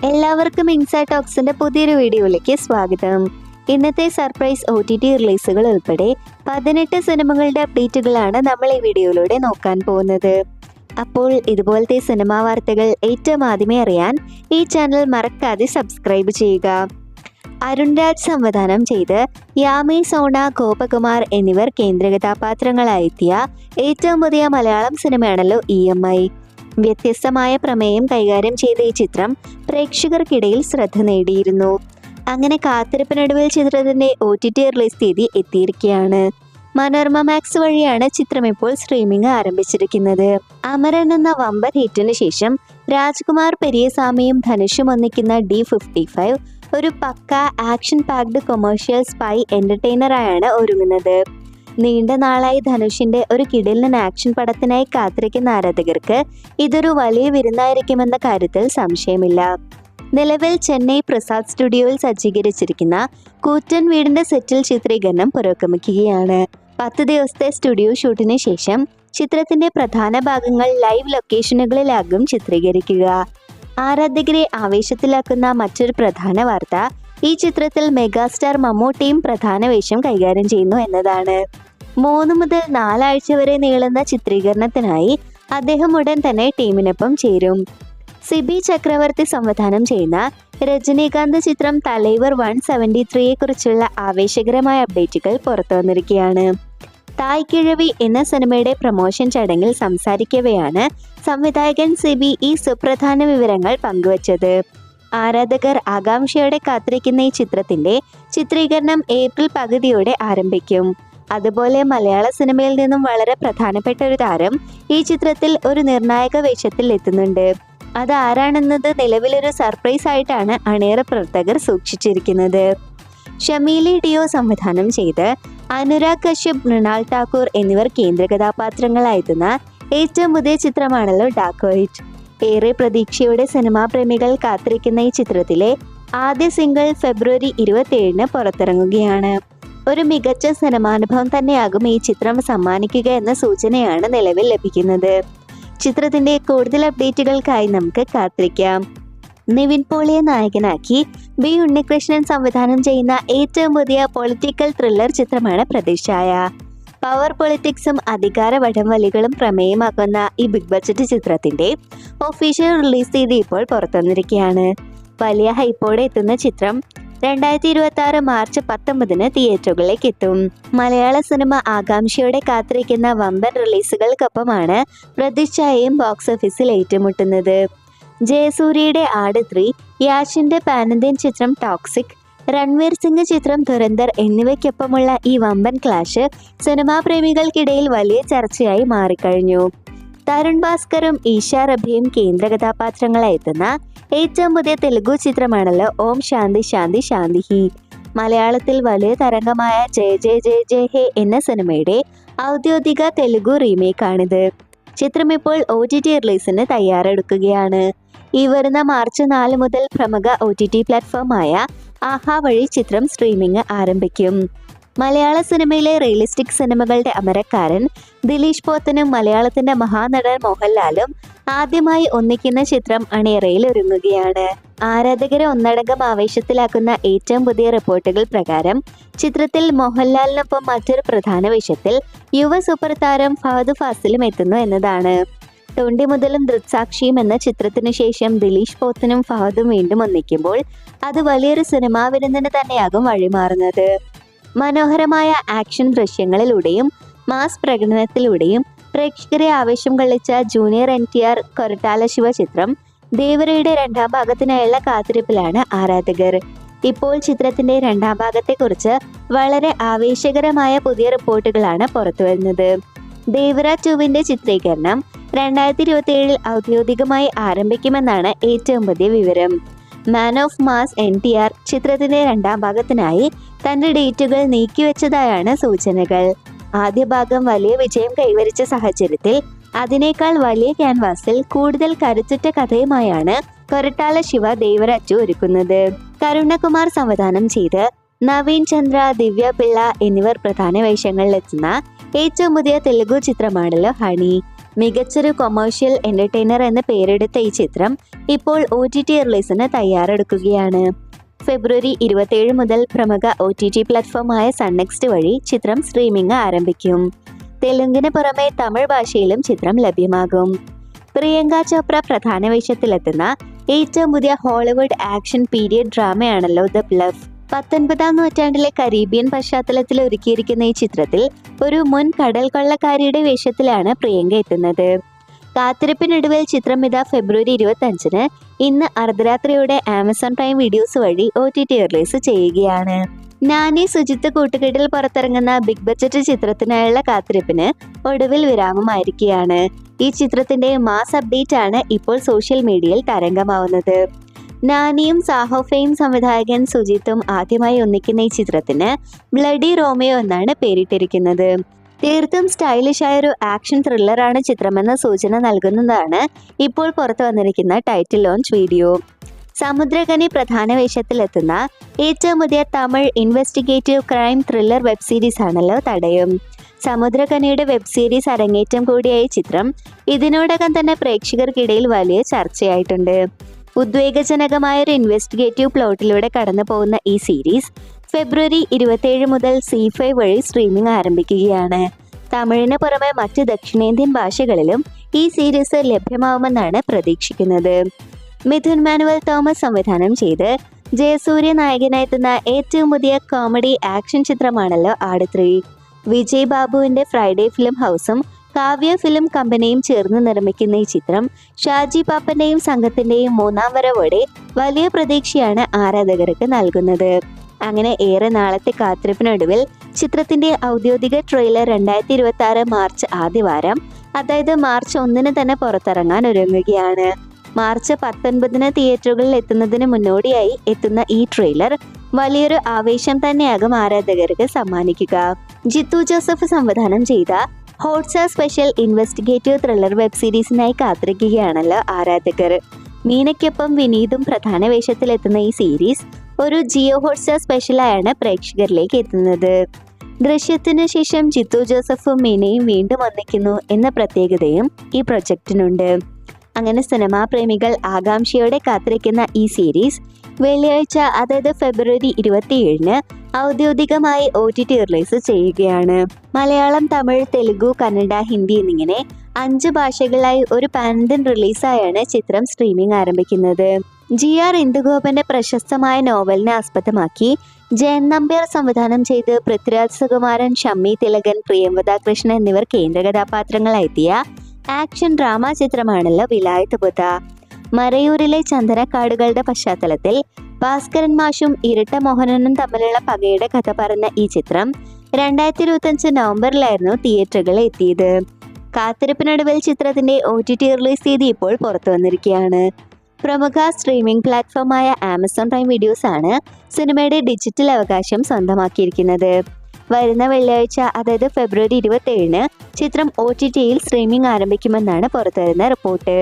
എല്ലാവർക്കും ഇൻസൈ ടോക്സിന്റെ പുതിയൊരു വീഡിയോയിലേക്ക് സ്വാഗതം. ഇന്നത്തെ സർപ്രൈസ് OTT റിലീസുകൾ ഉൾപ്പെടെ 18 സിനിമകളുടെ അപ്ഡേറ്റുകളാണ് നമ്മൾ ഈ വീഡിയോയിലൂടെ നോക്കാൻ പോകുന്നത്. അപ്പോൾ ഇതുപോലത്തെ സിനിമാ വാർത്തകൾ ഏറ്റവും ആദ്യമേ അറിയാൻ ഈ ചാനൽ മറക്കാതെ സബ്സ്ക്രൈബ് ചെയ്യുക. അരുൺ രാജ് സംവിധാനം ചെയ്ത് യാമി, സോണ, ഗോപകുമാർ എന്നിവർ കേന്ദ്ര കഥാപാത്രങ്ങളായെത്തിയ ഏറ്റവും പുതിയ മലയാളം സിനിമയാണല്ലോ EMI. വ്യത്യസ്തമായ പ്രമേയം കൈകാര്യം ചെയ്ത ഈ ചിത്രം പ്രേക്ഷകർക്കിടയിൽ ശ്രദ്ധ നേടിയിരുന്നു. അങ്ങനെ കാത്തിരിപ്പിനൊടുവിൽ ചിത്രത്തിന്റെ OTT റിലീസ് തീയതി എത്തിയിരിക്കുകയാണ്. മനോരമ മാക്സ് വഴിയാണ് ചിത്രം ഇപ്പോൾ സ്ട്രീമിംഗ് ആരംഭിച്ചിരിക്കുന്നത്. അമരൻ എന്ന വമ്പൻ ഹിറ്റിന് ശേഷം രാജ്കുമാർ, പെരിയസ്വാമിയും ധനുഷും ഒന്നിക്കുന്ന D55 ഒരു പക്ക ആക്ഷൻ പാക്ഡ് കൊമേഴ്ഷ്യൽ സ്പൈ എന്റർടൈനറായാണ് ഒരുങ്ങുന്നത്. നീണ്ട നാളായി ധനുഷിന്റെ ഒരു കിടിലൻ ആക്ഷൻ പടത്തിനായി കാത്തിരിക്കുന്ന ആരാധകർക്ക് ഇതൊരു വലിയ വിരുന്നായിരിക്കുമെന്ന കാര്യത്തിൽ സംശയമില്ല. നിലവിൽ ചെന്നൈ പ്രസാദ് സ്റ്റുഡിയോയിൽ സജ്ജീകരിച്ചിരിക്കുന്ന കൂറ്റൻ വീടിന്റെ സെറ്റിൽ ചിത്രീകരണം പുരോഗമിക്കുകയാണ്. 10 ദിവസത്തെ സ്റ്റുഡിയോ ഷൂട്ടിന് ശേഷം ചിത്രത്തിന്റെ പ്രധാന ഭാഗങ്ങൾ ലൈവ് ലൊക്കേഷനുകളിലാകും ചിത്രീകരിക്കുക. ആരാധകരെ ആവേശത്തിലാക്കുന്ന മറ്റൊരു പ്രധാന വാർത്ത ഈ ചിത്രത്തിൽ മെഗാസ്റ്റാർ മമ്മൂട്ടിയും പ്രധാന വേഷം കൈകാര്യം ചെയ്യുന്നു എന്നതാണ്. 3 മുതൽ 4 ആഴ്ച വരെ നീളുന്ന ചിത്രീകരണത്തിനായി അദ്ദേഹം ഉടൻ തന്നെ ടീമിനൊപ്പം ചേരും. സിബി ചക്രവർത്തി സംവിധാനം ചെയ്യുന്ന രജനീകാന്ത് ചിത്രം തലൈവർ 173 കുറിച്ചുള്ള ആവേശകരമായ അപ്ഡേറ്റുകൾ പുറത്തു വന്നിരിക്കുകയാണ്. തായ് കിഴവി എന്ന സിനിമയുടെ പ്രൊമോഷൻ ചടങ്ങിൽ സംസാരിക്കവെയാണ് സംവിധായകൻ സിബി ഈ സുപ്രധാന വിവരങ്ങൾ പങ്കുവച്ചത്. ആരാധകർ ആകാംക്ഷയോടെ കാത്തിരിക്കുന്ന ഈ ചിത്രത്തിന്റെ ചിത്രീകരണം ഏപ്രിൽ പകുതിയോടെ ആരംഭിക്കും. അതുപോലെ മലയാള സിനിമയിൽ നിന്നും വളരെ പ്രധാനപ്പെട്ട ഒരു താരം ഈ ചിത്രത്തിൽ ഒരു നിർണായക വേഷത്തിൽ എത്തുന്നുണ്ട്. അത് ആരാണെന്നത് നിലവിലൊരു സർപ്രൈസ് ആയിട്ടാണ് അണിയറ പ്രവർത്തകർ സൂക്ഷിച്ചിരിക്കുന്നത്. ഷമീലി ഡിയോ സംവിധാനം ചെയ്ത് അനുരാഗ് കശ്യപ്, മൃണാൾ ഠാക്കൂർ എന്നിവർ കേന്ദ്ര കഥാപാത്രങ്ങളായെത്തുന്ന ഏറ്റവും പുതിയ ചിത്രമാണല്ലോ ഡാക്കോയിറ്റ്. ഏറെ പ്രതീക്ഷയോടെ സിനിമാ പ്രേമികൾ കാത്തിരിക്കുന്ന ഈ ചിത്രത്തിലെ ആദ്യ സിംഗിൾ ഫെബ്രുവരി 27 പുറത്തിറങ്ങുകയാണ്. ഒരു മികച്ച സിനിമാനുഭവം തന്നെയാകും ഈ ചിത്രം സമ്മാനിക്കുക എന്ന സൂചനയാണ് നിലവിൽ ലഭിക്കുന്നത്. ചിത്രത്തിന്റെ കൂടുതൽ അപ്ഡേറ്റുകൾക്കായി നമുക്ക് കാത്തിരിക്കാം. നിവിൻ പോളിയെ നായകനാക്കി ബി ഉണ്ണികൃഷ്ണൻ സംവിധാനം ചെയ്യുന്ന ഏറ്റവും പുതിയ പൊളിറ്റിക്കൽ ത്രില്ലർ ചിത്രമാണ് പ്രതിച്ഛായ. പവർ പൊളിറ്റിക്സും അധികാര വടംവലികളും പ്രമേയമാക്കുന്ന ഈ ബിഗ് ബഡ്ജറ്റ് ചിത്രത്തിന്റെ ഒഫീഷ്യൽ റിലീസ് തീയതി ഇപ്പോൾ പുറത്തുവന്നിരിക്കുകയാണ്. വലിയ ഹൈപ്പോടെ എത്തുന്ന ചിത്രം 2026 മാർച്ച് 19 തിയേറ്ററുകളിലേക്ക് എത്തും. മലയാള സിനിമ ആകാംക്ഷയോടെ കാത്തിരിക്കുന്ന വമ്പൻ റിലീസുകൾക്കൊപ്പമാണ് പ്രതിച്ഛായയും ബോക്സ് ഓഫീസിൽ ഏറ്റുമുട്ടുന്നത്. ജയസൂര്യയുടെ ആട് 3, യാഷിന്റെ പാൻ-ഇന്ത്യൻ ചിത്രം ടോക്സിക്, രൺവീർ സിംഗ് ചിത്രം ധുരന്തർ എന്നിവയ്ക്കൊപ്പമുള്ള ഈ വമ്പൻ ക്ലാഷ് സിനിമാ പ്രേമികൾക്കിടയിൽ വലിയ ചർച്ചയായി മാറിക്കഴിഞ്ഞു. തരുൺ ഭാസ്കറും ഈഷ റബിയും കേന്ദ്ര കഥാപാത്രങ്ങളായി എത്തുന്ന ഏറ്റവും പുതിയ തെലുഗു ചിത്രമാണല്ലോ ഓം ശാന്തി ശാന്തി ശാന്തി ഹി. മലയാളത്തിൽ വലിയ തരംഗമായ ജയ ജയ ജയ ജയ ഹേ എന്ന സിനിമയുടെ ഔദ്യോഗിക തെലുഗു റീമേക്കാണിത്. ചിത്രം ഇപ്പോൾ OTT റിലീസിന് തയ്യാറെടുക്കുകയാണ്. ഈ വരുന്ന മാർച്ച് 4 മുതൽ പ്രമുഖ OTT പ്ലാറ്റ്ഫോമായ ആഹാ വഴി ചിത്രം സ്ട്രീമിംഗ് ആരംഭിക്കും. മലയാള സിനിമയിലെ റിയലിസ്റ്റിക് സിനിമകളുടെ അമരക്കാരൻ ദിലീഷ് പോത്തനും മലയാളത്തിന്റെ മഹാനടൻ മോഹൻലാലും ആദ്യമായി ഒന്നിക്കുന്ന ചിത്രം അണിയറയിൽ ഒരുങ്ങുകയാണ്. ആരാധകരെ ഒന്നടങ്കം ആവേശത്തിലാക്കുന്ന ഏറ്റവും പുതിയ റിപ്പോർട്ടുകൾ പ്രകാരം ചിത്രത്തിൽ മോഹൻലാലിനൊപ്പം മറ്റൊരു പ്രധാന വേഷത്തിൽ യുവ സൂപ്പർ താരം ഫഹദ് ഫാസിലും എത്തുന്നു എന്നതാണ്. തൊണ്ടി മുതലും ദൃക്സാക്ഷിയും എന്ന ചിത്രത്തിനു ശേഷം ദിലീഷ് പോത്തനും ഫഹദും വീണ്ടും ഒന്നിക്കുമ്പോൾ അത് വലിയൊരു സിനിമാ വിരുന്നിന് തന്നെയാകും വഴിമാറുന്നത്. മനോഹരമായ ആക്ഷൻ ദൃശ്യങ്ങളിലൂടെയും മാസ് പ്രകടനത്തിലൂടെയും പ്രേക്ഷകരെ ആവേശം കൊള്ളിച്ച ജൂനിയർ NTR കൊരട്ടാല ശിവ ചിത്രം ദേവരയുടെ 2ാം ഭാഗത്തിനായുള്ള കാത്തിരിപ്പിലാണ് ആരാധകർ. ഇപ്പോൾ ചിത്രത്തിന്റെ 2ാം ഭാഗത്തെക്കുറിച്ച് വളരെ ആവേശകരമായ പുതിയ റിപ്പോർട്ടുകളാണ് പുറത്തുവരുന്നത്. ദേവര 2ന്റെ ചിത്രീകരണം 2027 ഔദ്യോഗികമായി ആരംഭിക്കുമെന്നാണ് ഏറ്റവും പുതിയ വിവരം. മാൻ ഓഫ് മാസ് NTR ചിത്രത്തിന്റെ 2ാം ഭാഗത്തിനായി തന്റെ ഡേറ്റുകൾ നീക്കിവെച്ചതായാണ് സൂചനകൾ. ആദ്യ ഭാഗം വലിയ വിജയം കൈവരിച്ച സാഹചര്യത്തിൽ അതിനേക്കാൾ വലിയ ക്യാൻവാസിൽ കൂടുതൽ കരുത്തുറ്റ കഥയുമായാണ് കൊരട്ടാല ശിവ ദേവര 2 ഒരുക്കുന്നത്. കരുണകുമാർ സംവിധാനം ചെയ്ത് നവീൻ ചന്ദ്ര, ദിവ്യ പിള്ള എന്നിവർ പ്രധാന വേഷങ്ങളിലെത്തുന്ന ഏറ്റവും പുതിയ തെലുഗു ചിത്രമാണല്ലോ ഹണി. മികച്ചൊരു കൊമേഴ്ഷ്യൽ എന്റർടൈനർ എന്ന് പേരെടുത്ത ഈ ചിത്രം ഇപ്പോൾ OTT റിലീസിന് തയ്യാറെടുക്കുകയാണ്. ഫെബ്രുവരി 27 മുതൽ പ്രമുഖ OTT പ്ലാറ്റ്ഫോമായ സൺനെക്സ്റ്റ് വഴി ചിത്രം സ്ട്രീമിംഗ് ആരംഭിക്കും. തെലുങ്കിന് പുറമെ തമിഴ് ഭാഷയിലും ചിത്രം ലഭ്യമാകും. പ്രിയങ്ക ചോപ്ര പ്രധാന വേഷത്തിലെത്തുന്ന ഏറ്റവും പുതിയ ഹോളിവുഡ് ആക്ഷൻ പീരിയഡ് ഡ്രാമയാണല്ലോ ദ ബ്ലഫ്. 19ാം നൂറ്റാണ്ടിലെ കരീബിയൻ പശ്ചാത്തലത്തിൽ ഒരുക്കിയിരിക്കുന്ന ഈ ചിത്രത്തിൽ ഒരു മുൻ കടൽ കൊള്ളക്കാരിയുടെ വേഷത്തിലാണ് പ്രിയങ്ക എത്തുന്നത്. കാത്തിരിപ്പിനൊടുവിൽ ചിത്രം ഇതാ ഫെബ്രുവരി 25-ന് ഇന്ന് അർദ്ധരാത്രിയോടെ ആമസോൺ പ്രൈം വീഡിയോസ് വഴി OTT റിലീസ് ചെയ്യുകയാണ്. നാനി സുജിത്ത് കൂട്ടുകെട്ടിൽ പുറത്തിറങ്ങുന്ന ബിഗ് ബഡ്ജറ്റ് ചിത്രത്തിനായുള്ള കാത്തിരിപ്പിന് ഒടുവിൽ വിരാമമായിരിക്കുകയാണ്. ഈ ചിത്രത്തിന്റെ മാസ് അപ്ഡേറ്റ് ആണ് ഇപ്പോൾ സോഷ്യൽ മീഡിയയിൽ തരംഗമാവുന്നത്. നാനിയും സാഹോ ഫെയിം സംവിധായകൻ സുജിത്തും ആദ്യമായി ഒന്നിക്കുന്ന ഈ ചിത്രത്തിന് ബ്ലഡി റോമിയോ എന്നാണ് പേരിട്ടിരിക്കുന്നത്. തീർത്തും സ്റ്റൈലിഷ് ആയ ഒരു ആക്ഷൻ ത്രില്ലറാണ് ചിത്രമെന്ന സൂചന നൽകുന്നതാണ് ഇപ്പോൾ പുറത്തു വന്നിരിക്കുന്ന ടൈറ്റിൽ ലോഞ്ച് വീഡിയോ. സമുദ്രഖനി പ്രധാന വേഷത്തിലെത്തുന്ന ഏറ്റവും പുതിയ Tamil investigative crime thriller web series ആണല്ലോ തടയും. സമുദ്രഖനിയുടെ വെബ് സീരീസ് അരങ്ങേറ്റം കൂടിയായ ചിത്രം ഇതിനോടകം തന്നെ പ്രേക്ഷകർക്കിടയിൽ വലിയ ചർച്ചയായിട്ടുണ്ട്. ഉദ്വേഗജനകമായ ഒരു ഇൻവെസ്റ്റിഗേറ്റീവ് പ്ലോട്ടിലൂടെ കടന്നു പോകുന്ന ഈ സീരീസ് ഫെബ്രുവരി 27 മുതൽ C5 വഴി സ്ട്രീമിംഗ് ആരംഭിക്കുകയാണ്. തമിഴിന് പുറമെ മറ്റ് ദക്ഷിണേന്ത്യൻ ഭാഷകളിലും ഈ സീരീസ് ലഭ്യമാവുമെന്നാണ് പ്രതീക്ഷിക്കുന്നത്. മിഥുൻ മാനുവൽ തോമസ് സംവിധാനം ചെയ്ത് ജയസൂര്യ നായകനായെത്തുന്ന ഏറ്റവും പുതിയ കോമഡി ആക്ഷൻ ചിത്രമാണല്ലോ ആട് 3. വിജയ് ബാബുവിന്റെ ഫ്രൈഡേ ഫിലിം ഹൗസും കാവ്യ ഫിലിം കമ്പനിയും ചേർന്ന് നിർമ്മിക്കുന്ന ഈ ചിത്രം ഷാജി പാപ്പന്റെയും സംഘത്തിന്റെയും മൂന്നാം വരവോടെ വലിയ പ്രതീക്ഷയാണ് ആരാധകർക്ക് നൽകുന്നത്. അങ്ങനെ ഏറെ നാളത്തെ കാത്തിരിപ്പിനൊടുവിൽ ചിത്രത്തിന്റെ ഔദ്യോഗിക ട്രെയിലർ 2026 മാർച്ച് ആദ്യവാരം, അതായത് മാർച്ച് 1-ന് തന്നെ പുറത്തിറങ്ങാൻ ഒരുങ്ങുകയാണ്. മാർച്ച് 19-ന് തിയേറ്ററുകളിൽ എത്തുന്നതിന് മുന്നോടിയായി എത്തുന്ന ഈ ട്രെയിലർ വലിയൊരു ആവേശം തന്നെയാകും ആരാധകർക്ക് സമ്മാനിക്കുക. ജിത്തു ജോസഫ് സംവിധാനം ചെയ്ത Hotstar special investigative thriller web സീരീസിനായി കാത്തിരിക്കുകയാണല്ലോ ആരാധകർ. മീനയ്ക്കൊപ്പം വിനീതും പ്രധാന വേഷത്തിലെത്തുന്ന ഈ സീരീസ് ഒരു ജിയോ ഹോട്ട്സ്റ്റാർ സ്പെഷ്യലായാണ് പ്രേക്ഷകരിലേക്ക് എത്തുന്നത്. ദൃശ്യത്തിന് ശേഷം ജിത്തു ജോസഫും മീനയും വീണ്ടും ഒന്നിക്കുന്നു എന്ന പ്രത്യേകതയും ഈ പ്രൊജക്റ്റിനുണ്ട്. അങ്ങനെ സിനിമാ പ്രേമികൾ ആകാംക്ഷയോടെ കാത്തിരിക്കുന്ന ഈ സീരീസ് വെള്ളിയാഴ്ച, അതായത് ഫെബ്രുവരി 27-ന് ഔദ്യോഗികമായി OTT റിലീസ് ചെയ്യുകയാണ്. മലയാളം, തമിഴ്, തെലുഗു, കന്നഡ, ഹിന്ദി എന്നിങ്ങനെ 5 ഭാഷകളായി ഒരു പാൻ ഇന്ത്യൻ റിലീസായാണ് ചിത്രം സ്ട്രീമിംഗ് ആരംഭിക്കുന്നത്. GR ഇന്ദുഗോപന്റെ പ്രശസ്തമായ നോവലിനെ ആസ്പദമാക്കി ജയൻ നമ്പ്യാർ സംവിധാനം ചെയ്ത് പൃഥ്വിരാജ് സുകുമാരൻ, ഷമ്മി തിലകൻ, പ്രിയംവദ കൃഷ്ണ എന്നിവർ കേന്ദ്ര കഥാപാത്രങ്ങളായെത്തിയ ആക്ഷൻ ഡ്രാമ ചിത്രമാണല്ലോ വിലായത്ത് പുത. മറയൂരിലെ ചന്ദനക്കാടുകളുടെ പശ്ചാത്തലത്തിൽ ഭാസ്കരൻ മാഷും ഇരട്ട മോഹനനും തമ്മിലുള്ള പകയുടെ കഥ പറഞ്ഞ ഈ ചിത്രം 2025 നവംബറിലായിരുന്നു തിയേറ്ററുകളിൽ എത്തിയത്. കാത്തിരിപ്പിനൊടുവിൽ ചിത്രത്തിന്റെ OTT റിലീസ് തീയതി ഇപ്പോൾ പുറത്തു വന്നിരിക്കുകയാണ്. പ്രമുഖ സ്ട്രീമിംഗ് പ്ലാറ്റ്ഫോമായ ആമസോൺ പ്രൈം വീഡിയോസ് ആണ് സിനിമയുടെ ഡിജിറ്റൽ അവകാശം സ്വന്തമാക്കിയിരിക്കുന്നത്. വരുന്ന വെള്ളിയാഴ്ച, അതായത് ഫെബ്രുവരി 27-ന് ചിത്രം OTTയിൽ സ്ട്രീമിംഗ് ആരംഭിക്കുമെന്നാണ് പുറത്തുവരുന്ന റിപ്പോർട്ട്.